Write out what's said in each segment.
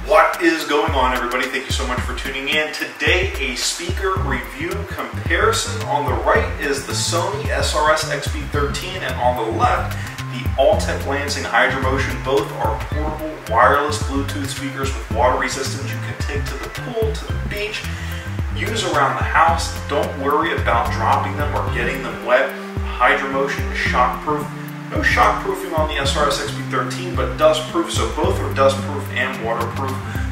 What is going on, everybody? Thank you so much for tuning in. Today, a speaker review comparison. On the right is the Sony SRS XB13, and on the left, the Altec Lansing Hydramotion. Both are portable wireless Bluetooth speakers with water resistance you can take to the pool, to the beach, use around the house. Don't worry about dropping them or getting them wet. Hydramotion is shockproof. No shockproofing on the SRS XB13, but dustproof, so both are dustproof and waterproof,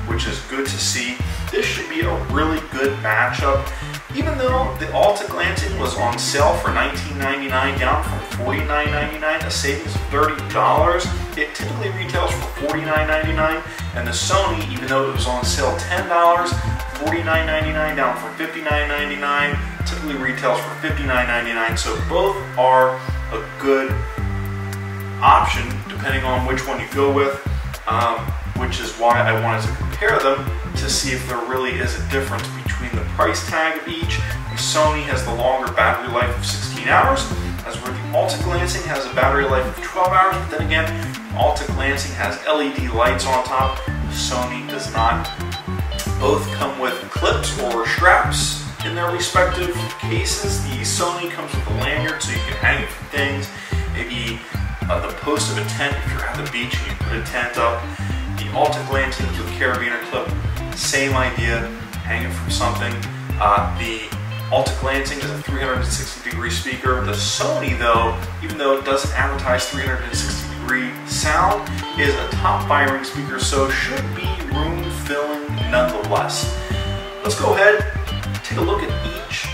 which is good to see. This should be a really good matchup. Even though the Altec Lansing was on sale for $19.99, down from $49.99, a savings of $30, it typically retails for $49.99, and the Sony, even though it was on sale $10, $49.99 down from $59.99, typically retails for $59.99, so both are a good option depending on which one you go with, which is why I wanted to compare them to see if there really is a difference between the price tag of each. The Sony has the longer battery life of 16 hours, as where the Altec Lansing has a battery life of 12 hours, but then again, the Altec Lansing has LED lights on top, the Sony does not. Both come with clips or straps in their respective cases. The Sony comes with a lanyard so you can hang it from things, maybe the post of a tent if you're at the beach and you put a tent up. The Altec Lansing with the carabiner clip, same idea, hang it from something. The Altec Lansing is a 360-degree speaker. The Sony, though, even though it doesn't advertise 360-degree sound, is a top-firing speaker, so should be room-filling nonetheless. Let's go ahead and take a look at each.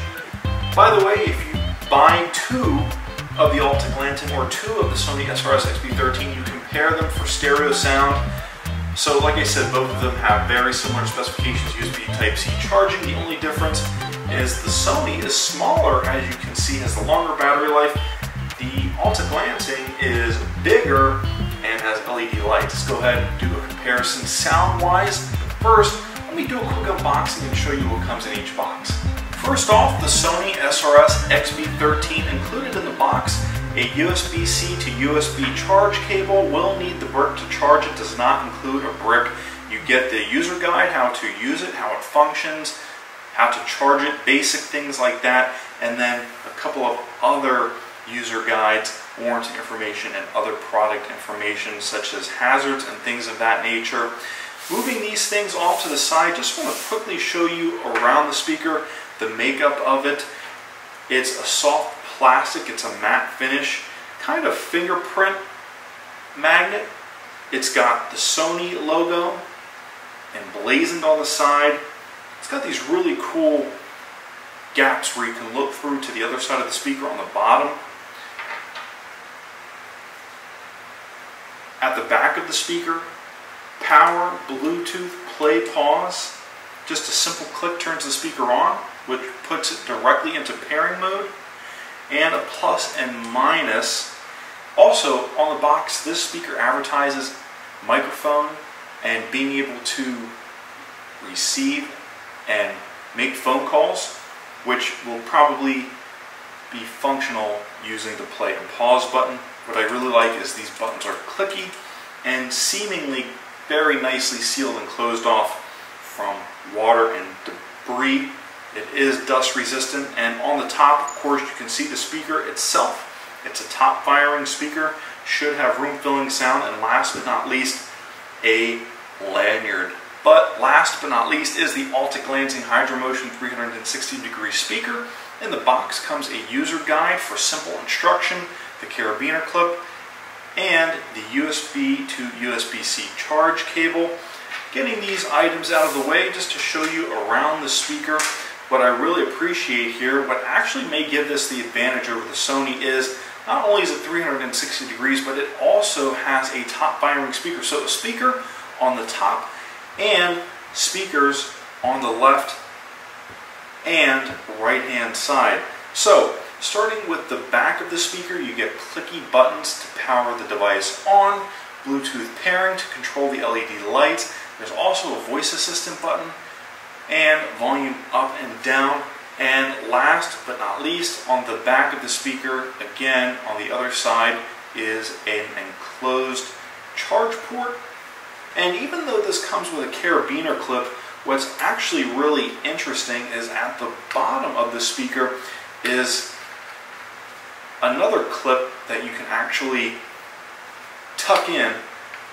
By the way, if you buy two of the Altec Lansing or two of the Sony SRS XB13, you compare them for stereo sound. So like I said, both of them have very similar specifications, USB Type-C charging. The only difference is the Sony is smaller, as you can see, has the longer battery life. The Altec Lansing is bigger and has LED lights. Let's go ahead and do a comparison sound-wise. First, let me do a quick unboxing and show you what comes in each box. First off, the Sony SRS XB13, included in the box, a USB-C to USB charge cable. Will need the brick to charge it, does not include a brick. You get the user guide, how to use it, how it functions, how to charge it, basic things like that, and then a couple of other user guides, warranty information, and other product information such as hazards and things of that nature. Moving these things off to the side, just want to quickly show you around the speaker the makeup of it. It's a soft plastic, it's a matte finish, kind of fingerprint magnet. It's got the Sony logo emblazoned on the side. It's got these really cool gaps where you can look through to the other side of the speaker on the bottom. At the back of the speaker, power, Bluetooth, play, pause. Just a simple click turns the speaker on, which puts it directly into pairing mode, and a plus and minus. Also on the box, this speaker advertises microphone and being able to receive and make phone calls, which will probably be functional using the play and pause button. What I really like is these buttons are clicky and seemingly very nicely sealed and closed off from water and debris. It is dust resistant, and on the top, of course, you can see the speaker itself. It's a top firing speaker, should have room filling sound, and last but not least, a lanyard. But last but not least is the Altec Lansing Hydramotion 360-degree speaker. In the box comes a user guide for simple instruction, the carabiner clip, and the USB to USB-C charge cable. Getting these items out of the way just to show you around the speaker. What I really appreciate here, what actually may give this the advantage over the Sony, is not only is it 360 degrees, but it also has a top firing speaker. So a speaker on the top and speakers on the left and right hand side. So starting with the back of the speaker, you get clicky buttons to power the device on, Bluetooth pairing to control the LED lights. There's also a voice assistant button and volume up and down. And last but not least, on the back of the speaker, again on the other side, is an enclosed charge port And even though this comes with a carabiner clip, what's actually really interesting is at the bottom of the speaker is another clip that you can actually tuck in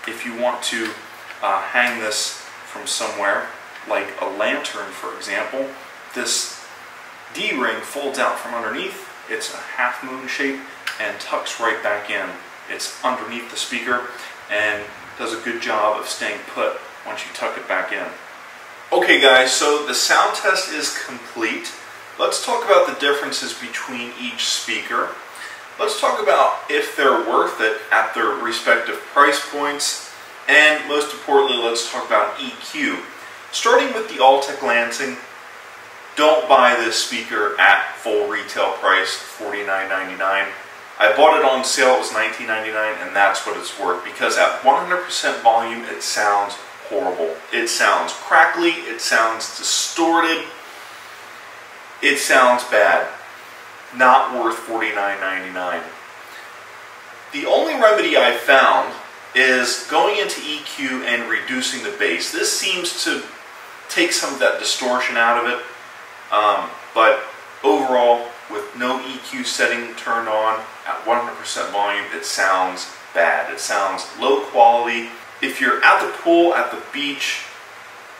if you want to hang this from somewhere, like a lantern, for example. This D-ring folds out from underneath. It's a half moon shape and tucks right back in. It's underneath the speaker and does a good job of staying put once you tuck it back in. Okay guys, so the sound test is complete. Let's talk about the differences between each speaker. Let's talk about if they're worth it at their respective price points, and most importantly, let's talk about EQ. Starting with the Altec Lansing, don't buy this speaker at full retail price, $49.99. I bought it on sale, it was $19.99, and that's what it's worth, because at 100% volume, it sounds horrible. It sounds crackly, it sounds distorted, it sounds bad. Not worth $49.99. The only remedy I found is going into EQ and reducing the bass. This seems to take some of that distortion out of it, but overall, with no EQ setting turned on at 100% volume, it sounds bad. It sounds low quality. If you're at the pool, at the beach,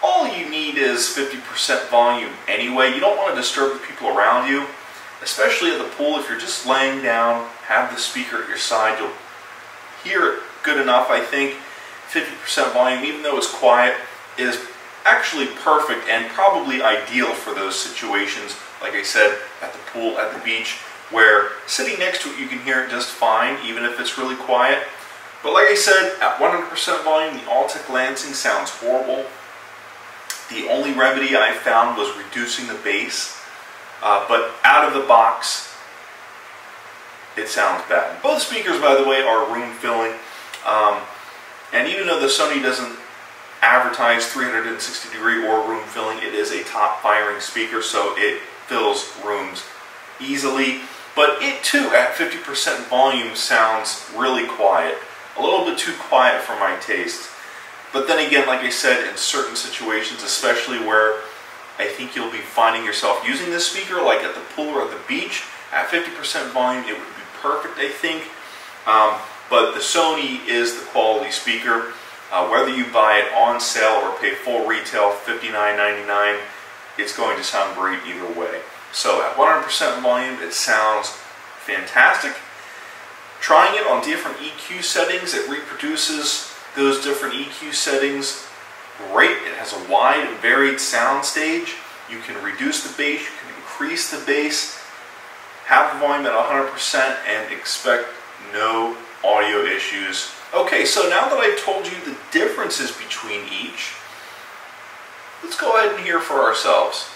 all you need is 50% volume anyway. You don't want to disturb the people around you, especially at the pool. If you're just laying down, have the speaker at your side, you'll hear it good enough, I think. 50% volume, even though it's quiet, is actually perfect and probably ideal for those situations, like I said, at the pool, at the beach, where sitting next to it you can hear it just fine, even if it's really quiet. But like I said, at 100% volume, the Altec Lansing sounds horrible. The only remedy I found was reducing the bass, but out of the box, it sounds bad. Both speakers, by the way, are room filling, and even though the Sony doesn't advertise 360-degree or room filling, it is a top firing speaker, so it fills rooms easily. But it too, at 50% volume, sounds really quiet. A little bit too quiet for my taste. But then again, like I said, in certain situations, especially where I think you'll be finding yourself using this speaker, like at the pool or at the beach, at 50% volume, it would be perfect, I think. But the Sony is the quality speaker. Whether you buy it on sale or pay full retail, $59.99, it's going to sound great either way. So at 100% volume, it sounds fantastic. Trying it on different EQ settings, it reproduces those different EQ settings great. It has a wide and varied sound stage. You can reduce the bass, you can increase the bass, have the volume at 100%, and expect no audio issues. Okay, so now that I've told you the differences between each, let's go ahead and hear for ourselves.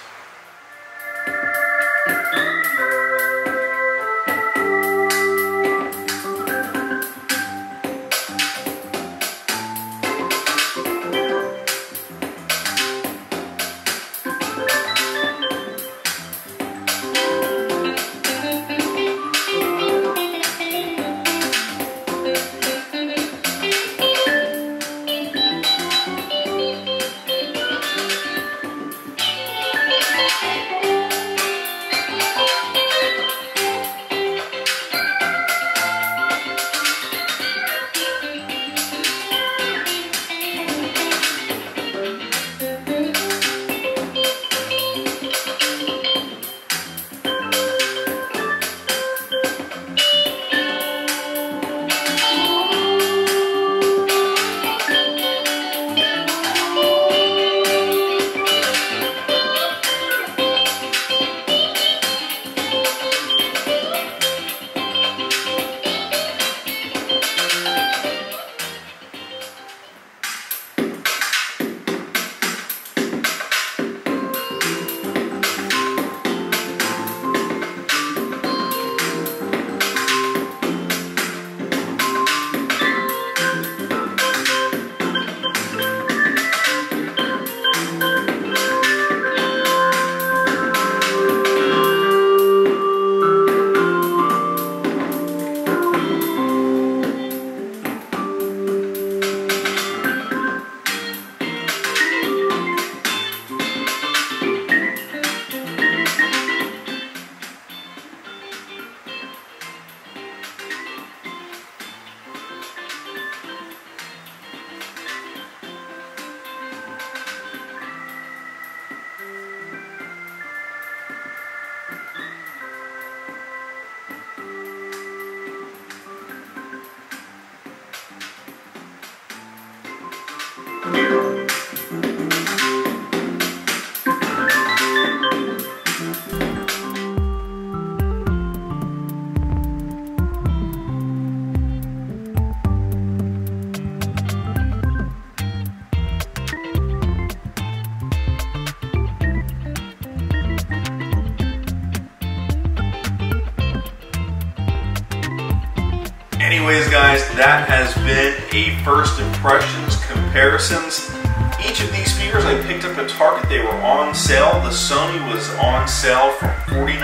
Anyways guys, that has been a first impressions comparisons. Each of these speakers I picked up at Target. They were on sale. The Sony was on sale from $49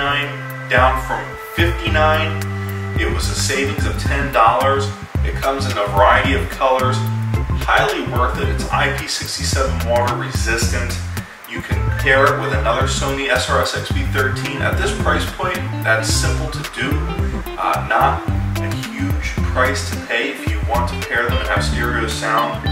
down from $59. It was a savings of $10. It comes in a variety of colors. Highly worth it. It's IP67 water resistant. You can pair it with another Sony SRS XB13. At this price point, that's simple to do. Not a huge price to pay if you want to pair them and have stereo sound.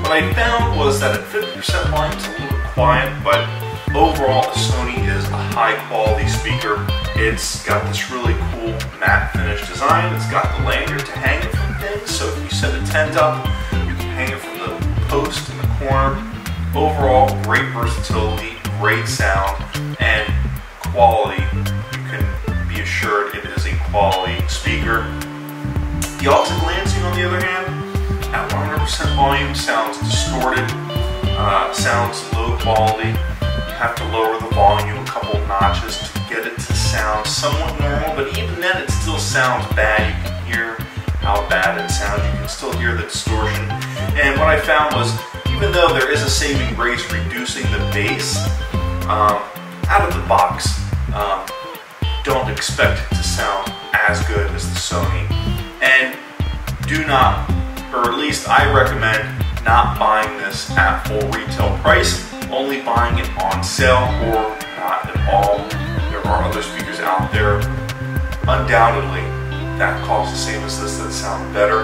What I found was that at 50% volume it's a little bit quiet, but overall the Sony is a high quality speaker. It's got this really cool matte finish design. It's got the lanyard to hang it from things, so if you set a tent up, you can hang it from the post in the corner. Overall, great versatility, great sound, and quality. You can be assured it is a quality speaker. The Altec Lansing, on the other hand, at 100% volume sounds distorted, sounds low quality. You have to lower the volume a couple notches to get it to sound somewhat normal, but even then it still sounds bad. You can hear how bad it sounds. You can still hear the distortion. And what I found was, even though there is a saving grace reducing the bass, out of the box, don't expect it to sound as good as the Sony. And do not, or at least I recommend not buying this at full retail price, only buying it on sale or not at all. There are other speakers out there, undoubtedly, that cost the same as this that sound better.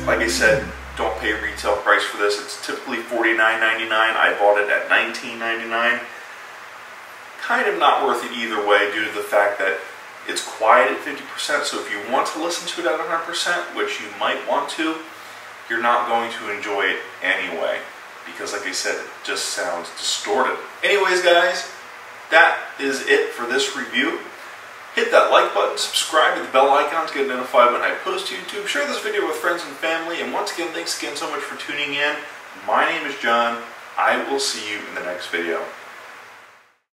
Like I said, don't pay retail price for this. It's typically $49.99. I bought it at $19.99. Kind of not worth it either way due to the fact that it's quiet at 50%, so if you want to listen to it at 100%, which you might want to, you're not going to enjoy it anyway, because like I said, it just sounds distorted. Anyways guys, that is it for this review. Hit that like button, subscribe, hit the bell icon to get notified when I post to YouTube. Share this video with friends and family, and once again, thanks again so much for tuning in. My name is John. I will see you in the next video.